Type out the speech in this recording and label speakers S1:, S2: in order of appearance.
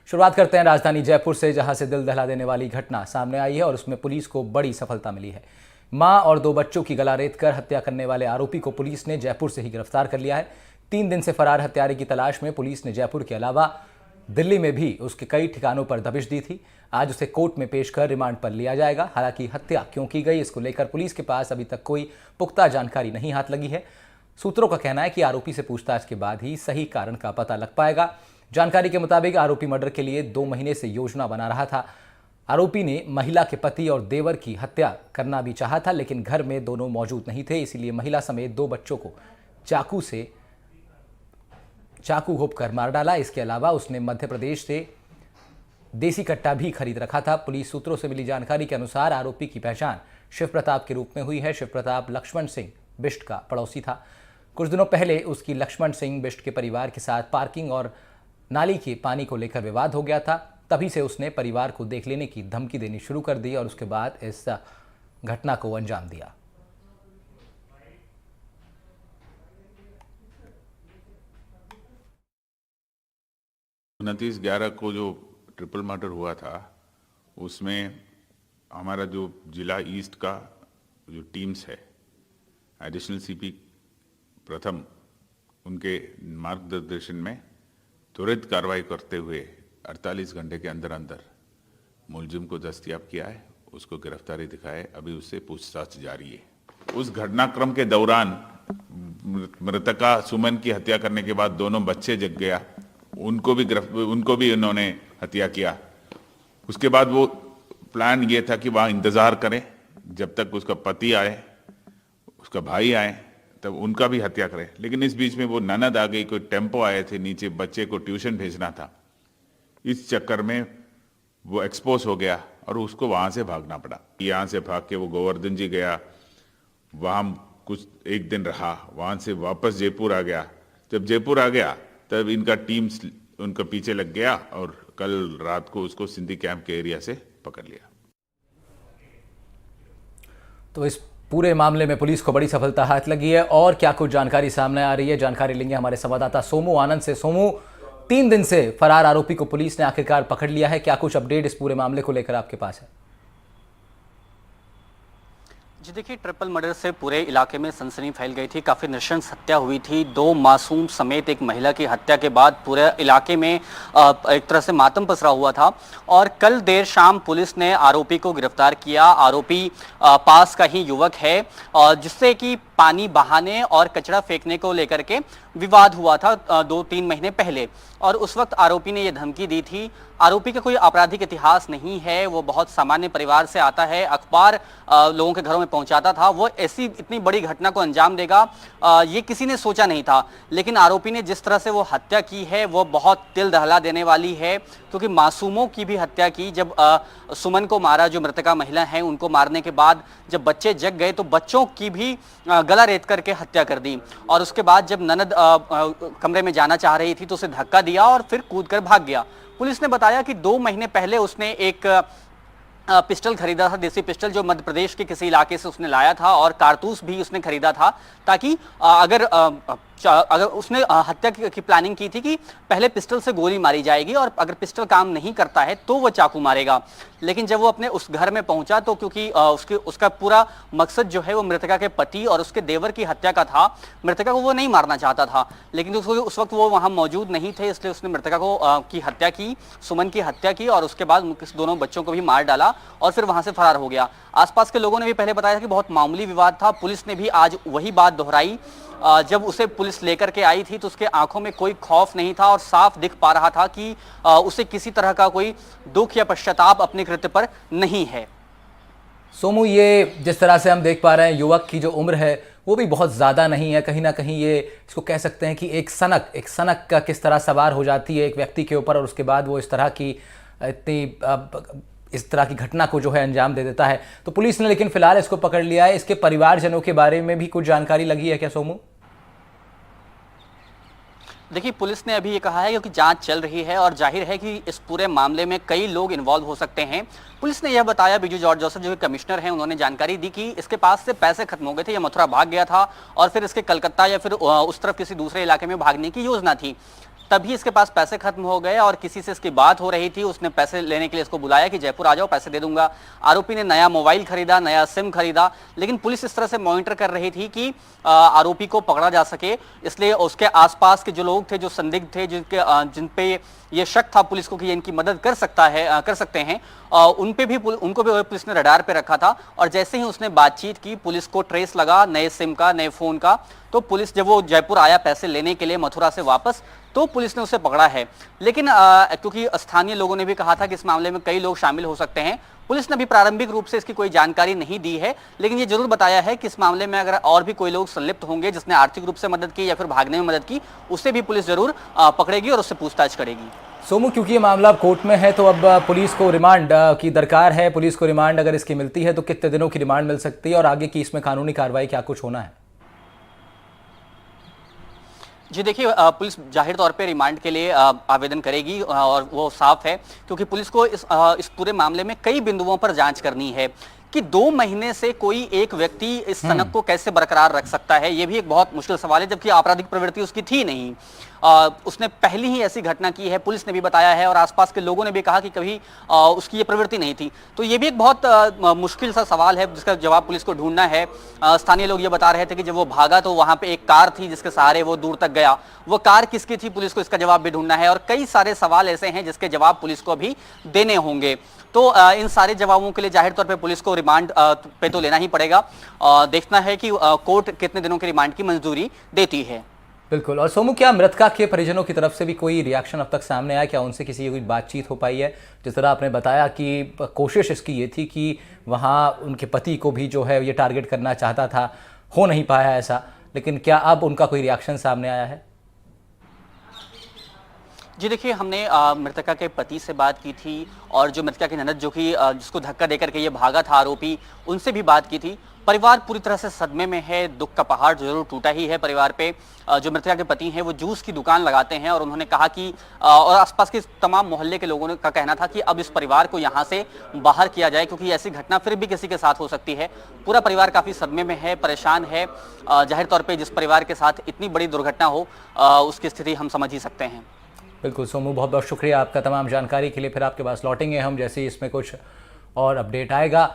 S1: शुरुआत करते हैं राजधानी जयपुर से, जहां से दिल दहला देने वाली घटना सामने आई है और उसमें पुलिस को बड़ी सफलता मिली है। मां और 2 बच्चों की गला रेतकर हत्या करने वाले आरोपी को पुलिस ने जयपुर से ही गिरफ्तार कर लिया है। 3 दिन से फरार हत्यारे की तलाश में पुलिस ने जयपुर के अलावा दिल्ली में भी उसके कई ठिकानों पर दबिश दी थी। आज उसे कोर्ट में पेश कर रिमांड पर लिया जाएगा। हालांकि हत्या क्यों की गई, इसको लेकर पुलिस के पास अभी तक कोई पुख्ता जानकारी नहीं हाथ लगी है। सूत्रों का कहना है कि आरोपी से पूछताछ के बाद ही सही कारण का पता लग पाएगा। जानकारी के मुताबिक आरोपी मर्डर के लिए 2 महीने से योजना बना रहा था। आरोपी ने महिला के पति और देवर की हत्या करना भी चाहा था, लेकिन घर में दोनों मौजूद नहीं थे, इसीलिए महिला समेत 2 बच्चों को चाकू घोंपकर मार डाला। इसके अलावा उसने मध्य प्रदेश से देसी कट्टा भी खरीद रखा था। पुलिस सूत्रों से मिली जानकारी के अनुसार आरोपी की पहचान शिव प्रताप के रूप में हुई है। शिव प्रताप लक्ष्मण सिंह बिष्ट का पड़ोसी था। कुछ दिनों पहले उसकी लक्ष्मण सिंह बिष्ट के परिवार के साथ पार्किंग और नाली के पानी को लेकर विवाद हो गया था। तभी से उसने परिवार को देख लेने की धमकी देनी शुरू कर दी और उसके बाद इस घटना को अंजाम दिया।
S2: 29/11 को जो ट्रिपल मर्डर हुआ था, उसमें हमारा जो जिला ईस्ट का जो टीम्स है, एडिशनल सीपी प्रथम, उनके मार्गदर्शन में त्वरित कार्रवाई करते हुए 48 घंटे के अंदर अंदर मुलजिम को दस्तयाब किया है, उसको गिरफ्तारी दिखाए। अभी उससे पूछताछ जारी है। उस घटनाक्रम के दौरान मृतका सुमन की हत्या करने के बाद दोनों बच्चे जग गया, उनको भी उन्होंने हत्या किया। उसके बाद वो प्लान ये था कि वहाँ इंतज़ार करें जब तक उसका पति आए, उसका भाई आए, तब उनका भी हत्या करें। लेकिन इस बीच में वो ननद आ गई, कोई टेम्पो आए थे, नीचे बच्चे को ट्यूशन भेजना था। इस चक्कर में वो एक्सपोज हो गया और उसको वहाँ से भागना पड़ा। यहाँ से भाग के वो गोवर्धन जी गया, वहाँ कुछ 1 दिन रहा, वहाँ से वापस जयपुर आ गया। जब जयपुर आ गया तब इनका टीम उनका पीछे लग गया और कल रात को उसको सिंधी कैंप के एरिया से पकड़ लिया।
S1: तो इस पूरे मामले में पुलिस को बड़ी सफलता हाथ लगी है। और क्या कुछ जानकारी सामने आ रही है, जानकारी लेंगे हमारे संवाददाता सोमू आनंद से। सोमू, 3 दिन से फरार आरोपी को पुलिस ने आखिरकार पकड़ लिया है, क्या कुछ अपडेट इस पूरे मामले को लेकर आपके पास है?
S3: जी देखिए, ट्रिपल मर्डर से पूरे इलाके में सनसनी फैल गई थी। काफ़ी नृशंस हत्या हुई थी। 2 मासूम समेत एक महिला की हत्या के बाद पूरे इलाके में एक तरह से मातम पसरा हुआ था। और कल देर शाम पुलिस ने आरोपी को गिरफ्तार किया। आरोपी पास का ही युवक है, जिससे कि पानी बहाने और कचरा फेंकने को लेकर के विवाद हुआ था 2-3 महीने पहले। और उस वक्त आरोपी ने यह धमकी दी थी। आरोपी का कोई आपराधिक इतिहास नहीं है, वो बहुत सामान्य परिवार से आता है, अखबार लोगों के घरों में पहुंचाता था। वो ऐसी इतनी बड़ी घटना को अंजाम देगा ये किसी ने सोचा नहीं था। लेकिन आरोपी ने जिस तरह से वो हत्या की है वो बहुत दिल दहला देने वाली है, क्योंकि मासूमों की भी हत्या की। जब सुमन को मारा, जो मृतका महिला है, उनको मारने के बाद जब बच्चे जग गए तो बच्चों की भी गला रेत करके हत्या कर दी। और उसके बाद जब ननद कमरे में जाना चाह रही थी तो उसे धक्का दिया और फिर कूदकर भाग गया। पुलिस ने बताया कि 2 महीने पहले उसने एक पिस्टल खरीदा था, देसी पिस्टल, जो मध्य प्रदेश के किसी इलाके से उसने लाया था, और कारतूस भी उसने खरीदा था, ताकि अगर उसने हत्या की प्लानिंग की थी कि पहले पिस्टल से गोली मारी जाएगी और अगर पिस्टल काम नहीं करता है तो वो चाकू मारेगा। लेकिन जब वो अपने उस घर में पहुंचा तो क्योंकि उसका पूरा मकसद जो है वो मृतका के पति और उसके देवर की हत्या का था, मृतका को वो नहीं मारना चाहता था, लेकिन उस वक्त वो वहां मौजूद नहीं थे, इसलिए उसने मृतका को की हत्या की, सुमन की हत्या की, और उसके बाद दोनों बच्चों को भी मार डाला और फिर वहां से फरार हो गया। आसपास के लोगों ने भी पहले बताया था कि बहुत मामूली विवाद था। पुलिस ने भी आज वही बात दोहराई। जब उसे पुलिस लेकर के आई थी तो उसके आंखों में कोई खौफ नहीं था और साफ दिख पा रहा था कि उसे किसी तरह का कोई दुख या पश्चाताप अपने कृत्य पर नहीं है।
S1: सोमू, ये जिस तरह से हम देख पा रहे हैं, युवक की जो उम्र है वो भी बहुत ज़्यादा नहीं है। कहीं ना कहीं ये इसको कह सकते हैं कि एक सनक का किस तरह सवार हो जाती है एक व्यक्ति के ऊपर, और उसके बाद वो इस तरह की घटना को जो है अंजाम दे देता है। तो पुलिस ने लेकिन फिलहाल इसको पकड़ लिया है। इसके परिवारजनों के बारे में भी कुछ जानकारी लगी है क्या सोमू?
S3: देखिए, पुलिस ने अभी ये कहा है क्योंकि जांच चल रही है और जाहिर है कि इस पूरे मामले में कई लोग इन्वॉल्व हो सकते हैं। पुलिस ने यह बताया, बिजू जॉर्ज जोसेफ जो कमिश्नर हैं, उन्होंने जानकारी दी कि इसके पास से पैसे खत्म हो गए थे, ये मथुरा भाग गया था और फिर इसके कलकत्ता या फिर उस तरफ किसी दूसरे इलाके में भागने की योजना थी। तभी इसके पास पैसे खत्म हो गए और किसी से इसकी बात हो रही थी, उसने पैसे लेने के लिए इसको बुलाया कि जयपुर आ जाओ, पैसे दे दूंगा। आरोपी ने नया मोबाइल खरीदा, नया सिम खरीदा, लेकिन पुलिस इस तरह से मॉनिटर कर रही थी कि आरोपी को पकड़ा जा सके, इसलिए उसके आसपास के जो लोग थे, जो संदिग्ध थे, जिन पे ये शक था पुलिस को कि ये इनकी मदद कर सकते हैं, उनको भी पुलिस ने रडार पे रखा था। और जैसे ही उसने बातचीत की, पुलिस को ट्रेस लगा नए सिम का, नए फोन का, तो पुलिस जब वो जयपुर आया पैसे लेने के लिए मथुरा से वापस, तो पुलिस ने उसे पकड़ा है। लेकिन क्योंकि स्थानीय लोगों ने भी कहा था कि इस मामले में कई लोग शामिल हो सकते हैं, पुलिस ने भी प्रारंभिक रूप से इसकी कोई जानकारी नहीं दी है, लेकिन ये जरूर बताया है कि इस मामले में अगर और भी कोई लोग संलिप्त होंगे, जिसने आर्थिक रूप से मदद की या फिर भागने में मदद की, उसे भी पुलिस जरूर पकड़ेगी और उससे पूछताछ करेगी।
S1: सोमू, क्योंकि ये मामला अब कोर्ट में है तो अब पुलिस को रिमांड की दरकार है। पुलिस को रिमांड अगर इसकी मिलती है तो कितने दिनों की रिमांड मिल सकती है और आगे की इसमें कानूनी कार्रवाई क्या कुछ होना है?
S3: जी देखिए, पुलिस जाहिर तौर पे रिमांड के लिए आवेदन करेगी और वो साफ है, क्योंकि पुलिस को इस पूरे मामले में कई बिंदुओं पर जांच करनी है कि 2 महीने से कोई एक व्यक्ति इस सनक को कैसे बरकरार रख सकता है। ये भी एक बहुत मुश्किल सवाल है, जबकि आपराधिक प्रवृत्ति उसकी थी नहीं। उसने पहली ही ऐसी घटना की है, पुलिस ने भी बताया है और आसपास के लोगों ने भी कहा कि कभी उसकी ये प्रवृत्ति नहीं थी। तो ये भी एक बहुत मुश्किल सा सवाल है जिसका जवाब पुलिस को ढूंढना है। स्थानीय लोग ये बता रहे थे कि जब वो भागा तो वहां पे एक कार थी जिसके सहारे वो दूर तक गया, वो कार किसकी थी, पुलिस को इसका जवाब भी ढूंढना है। और कई सारे सवाल ऐसे हैं जिसके जवाब पुलिस को भी देने होंगे। तो इन सारे जवाबों के लिए जाहिर तौर पे पुलिस को रिमांड पे तो लेना ही पड़ेगा। देखना है कि कोर्ट कितने दिनों के रिमांड की मंजूरी देती है।
S1: बिल्कुल। और सोमू, क्या मृतका के परिजनों की तरफ से भी कोई रिएक्शन अब तक सामने आया? क्या उनसे किसी कोई बातचीत हो पाई है? जिस तरह आपने बताया कि कोशिश इसकी ये थी कि वहाँ उनके पति को भी जो है ये टारगेट करना चाहता था, हो नहीं पाया ऐसा, लेकिन क्या अब उनका कोई रिएक्शन सामने आया है?
S3: जी देखिए, हमने मृतका के पति से बात की थी और जो मृतका की ननद जो कि जिसको धक्का देकर के ये भागा था आरोपी, उनसे भी बात की थी। परिवार पूरी तरह से सदमे में है, दुख का पहाड़ जरूर टूटा ही है परिवार पे। जो मृतका के पति हैं वो जूस की दुकान लगाते हैं और उन्होंने कहा कि और आसपास के तमाम मोहल्ले के लोगों का कहना था कि अब इस परिवार को यहाँ से बाहर किया जाए, क्योंकि ऐसी घटना फिर भी किसी के साथ हो सकती है। पूरा परिवार काफी सदमे में है, परेशान है। जाहिर तौर पर जिस परिवार के साथ इतनी बड़ी दुर्घटना हो उसकी स्थिति हम समझ ही सकते हैं।
S1: बिल्कुल सोमू, बहुत बहुत शुक्रिया आपका तमाम जानकारी के लिए। फिर आपके पास लौटेंगे हम जैसे ही इसमें कुछ और अपडेट आएगा।